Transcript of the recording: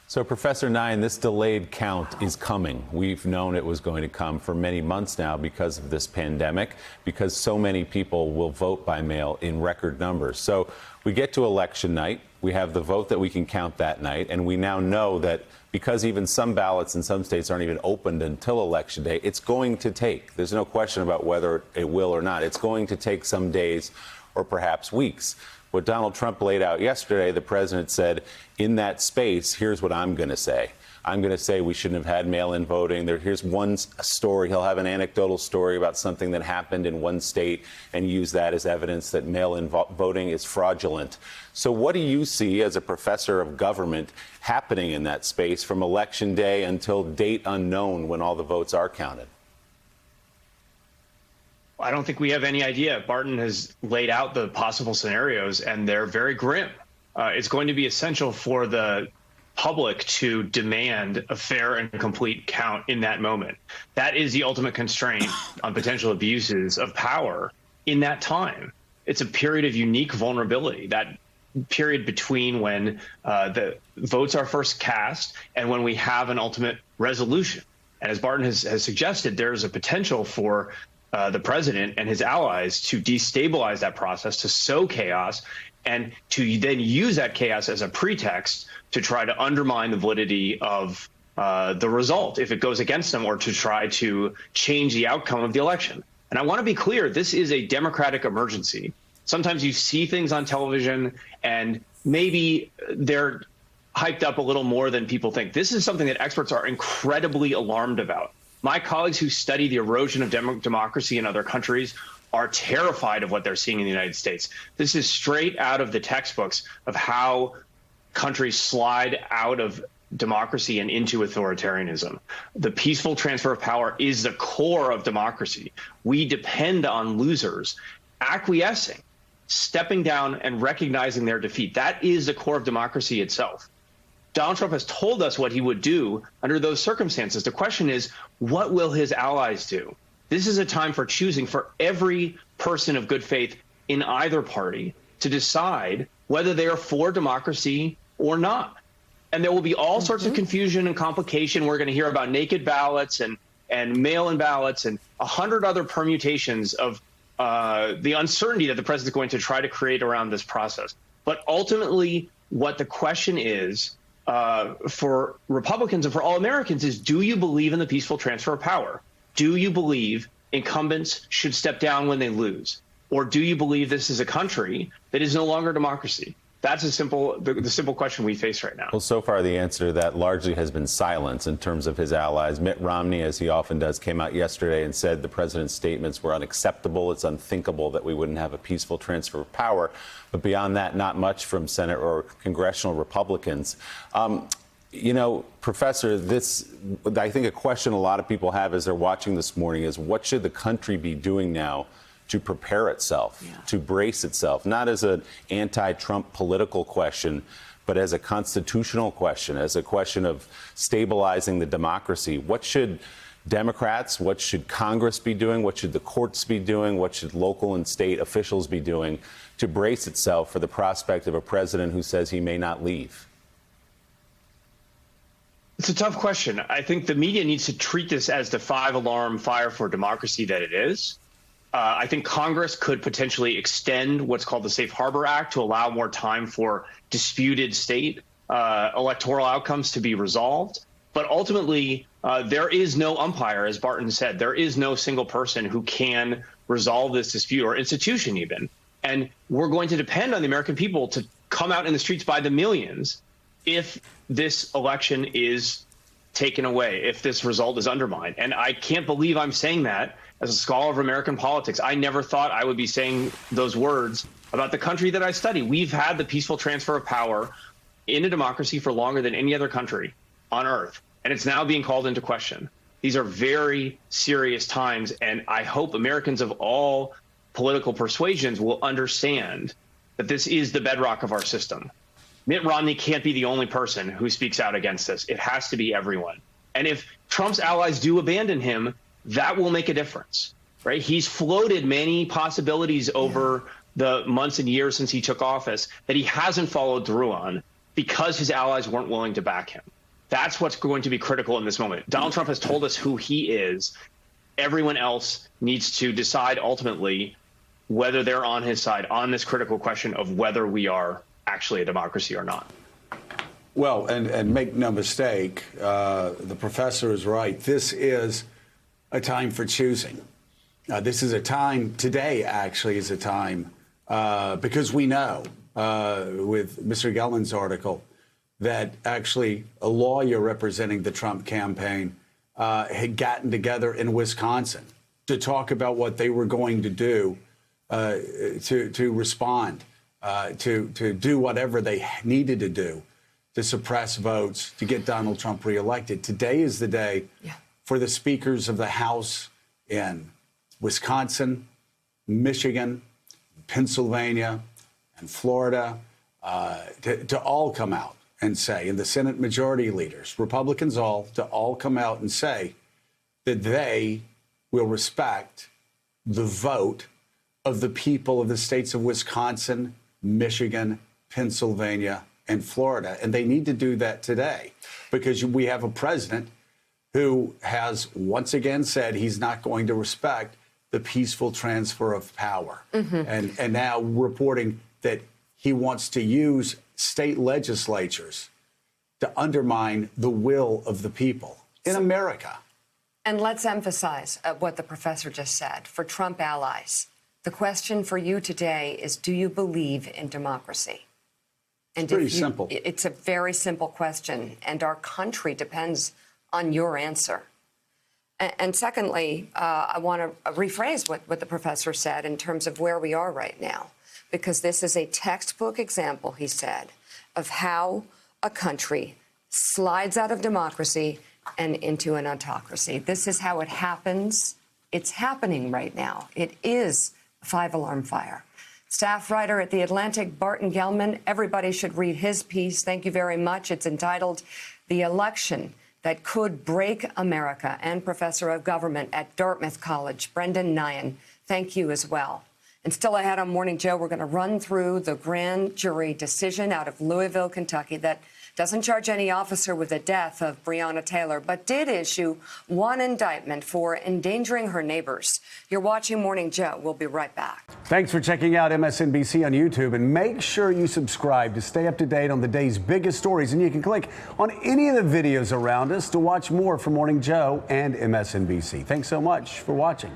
So, Professor Nyhan, this delayed count is coming. We've known it was going to come for many months now because of this pandemic, because so many people will vote by mail in record numbers. So we get to election night, we have the vote that we can count that night, and we now know that because even some ballots in some states aren't even opened until Election Day, it's going to take, there's no question about whether it will or not, it's going to take some days or perhaps weeks. What Donald Trump laid out yesterday, the president said, in that space, here's what I'm going to say. I'm going to say we shouldn't have had mail-in voting. Here's one story. He'll have an anecdotal story about something that happened in one state and use that as evidence that mail-in voting is fraudulent. So what do you see as a professor of government happening in that space from Election Day until date unknown when all the votes are counted? I don't think we have any idea. Barton has laid out the possible scenarios, and they're very grim. It's going to be essential for the public to demand a fair and complete count in that moment. That is the ultimate constraint on potential abuses of power in that time. It's a period of unique vulnerability, that period between when the votes are first cast and when we have an ultimate resolution. And as Barton has suggested, there's a potential for the president and his allies to destabilize that process, to sow chaos, and to then use that chaos as a pretext to try to undermine the validity of the result if it goes against them, or to try to change the outcome of the election. And I want to be clear, this is a democratic emergency. Sometimes you see things on television and maybe they're hyped up a little more than people think. This is something that experts are incredibly alarmed about. My colleagues who study the erosion of democracy in other countries are terrified of what they're seeing in the United States. This is straight out of the textbooks of how countries slide out of democracy and into authoritarianism. The peaceful transfer of power is the core of democracy. We depend on losers acquiescing, stepping down, and recognizing their defeat. That is the core of democracy itself. Donald Trump has told us what he would do under those circumstances. The question is, what will his allies do? This is a time for choosing for every person of good faith in either party to decide whether they are for democracy or not. And there will be all sorts of confusion and complication. We're going to hear about naked ballots and mail-in ballots and 100 other permutations of the uncertainty that the president is going to try to create around this process. But ultimately, what the question is, for Republicans and for all Americans, is, do you believe in the peaceful transfer of power? Do you believe incumbents should step down when they lose? Or do you believe this is a country that is no longer democracy? That's the simple question we face right now. Well, so far, the answer to that largely has been silence in terms of his allies. Mitt Romney, as he often does, came out yesterday and said the president's statements were unacceptable. It's unthinkable that we wouldn't have a peaceful transfer of power. But beyond that, not much from Senate or congressional Republicans. You know, Professor, I think a question a lot of people have as they're watching this morning is, what should the country be doing now to prepare itself, to brace itself, not as an anti-Trump political question, but as a constitutional question, as a question of stabilizing the democracy? What should Democrats, what should Congress be doing? What should the courts be doing? What should local and state officials be doing to brace itself for the prospect of a president who says he may not leave? It's a tough question. I think the media needs to treat this as the five-alarm fire for democracy that it is. I think Congress could potentially extend what's called the Safe Harbor Act to allow more time for disputed state electoral outcomes to be resolved. But ultimately, there is no umpire, as Barton said. There is no single person who can resolve this dispute, or institution even. And we're going to depend on the American people to come out in the streets by the millions if this election is taken away, if this result is undermined. And I can't believe I'm saying that as a scholar of American politics. I never thought I would be saying those words about the country that I study. We've had the peaceful transfer of power in a democracy for longer than any other country on earth, and it's now being called into question. These are very serious times, and I hope Americans of all political persuasions will understand that this is the bedrock of our system. Mitt Romney can't be the only person who speaks out against this. It has to be everyone. And if Trump's allies do abandon him, that will make a difference, right? He's floated many possibilities over the months and years since he took office that he hasn't followed through on because his allies weren't willing to back him. That's what's going to be critical in this moment. Donald Trump has told us who he is. Everyone else needs to decide ultimately whether they're on his side on this critical question of whether we are actually a democracy or not. Well, and make no mistake, the professor is right. This is a time for choosing. This is a time, today actually is a time, because we know with Mr. Gelman's article that actually a lawyer representing the Trump campaign had gotten together in Wisconsin to talk about what they were going to do to respond, to do whatever they needed to do to suppress votes to get Donald Trump reelected. Today is the day for the speakers of the House in Wisconsin, Michigan, Pennsylvania, and Florida to all come out and say, and the Senate majority leaders, Republicans all, to all come out and say that they will respect the vote of the people of the states of Wisconsin, Michigan, Pennsylvania, and Florida. And they need to do that today because we have a president who has once again said he's not going to respect the peaceful transfer of power. And now reporting that he wants to use state legislatures to undermine the will of the people in America. And let's emphasize what the professor just said. For Trump allies, the question for you today is, do you believe in democracy? And it's pretty simple. It's a very simple question, and our country depends on your answer. And secondly, I want to rephrase what the professor said in terms of where we are right now, because this is a textbook example, he said, of how a country slides out of democracy and into an autocracy. This is how it happens. It's happening right now. It is a five-alarm fire. Staff writer at The Atlantic, Barton Gellman, everybody should read his piece. Thank you very much. It's entitled The Election That Could Break America, and professor of government at Dartmouth College, Brendan Nyhan. Thank you as well. And still ahead on Morning Joe, we're going to run through the grand jury decision out of Louisville, Kentucky, that doesn't charge any officer with the death of Breonna Taylor, but did issue one indictment for endangering her neighbors. You're watching Morning Joe. We'll be right back. Thanks for checking out MSNBC on YouTube, and make sure you subscribe to stay up to date on the day's biggest stories. And you can click on any of the videos around us to watch more from Morning Joe and MSNBC. Thanks so much for watching.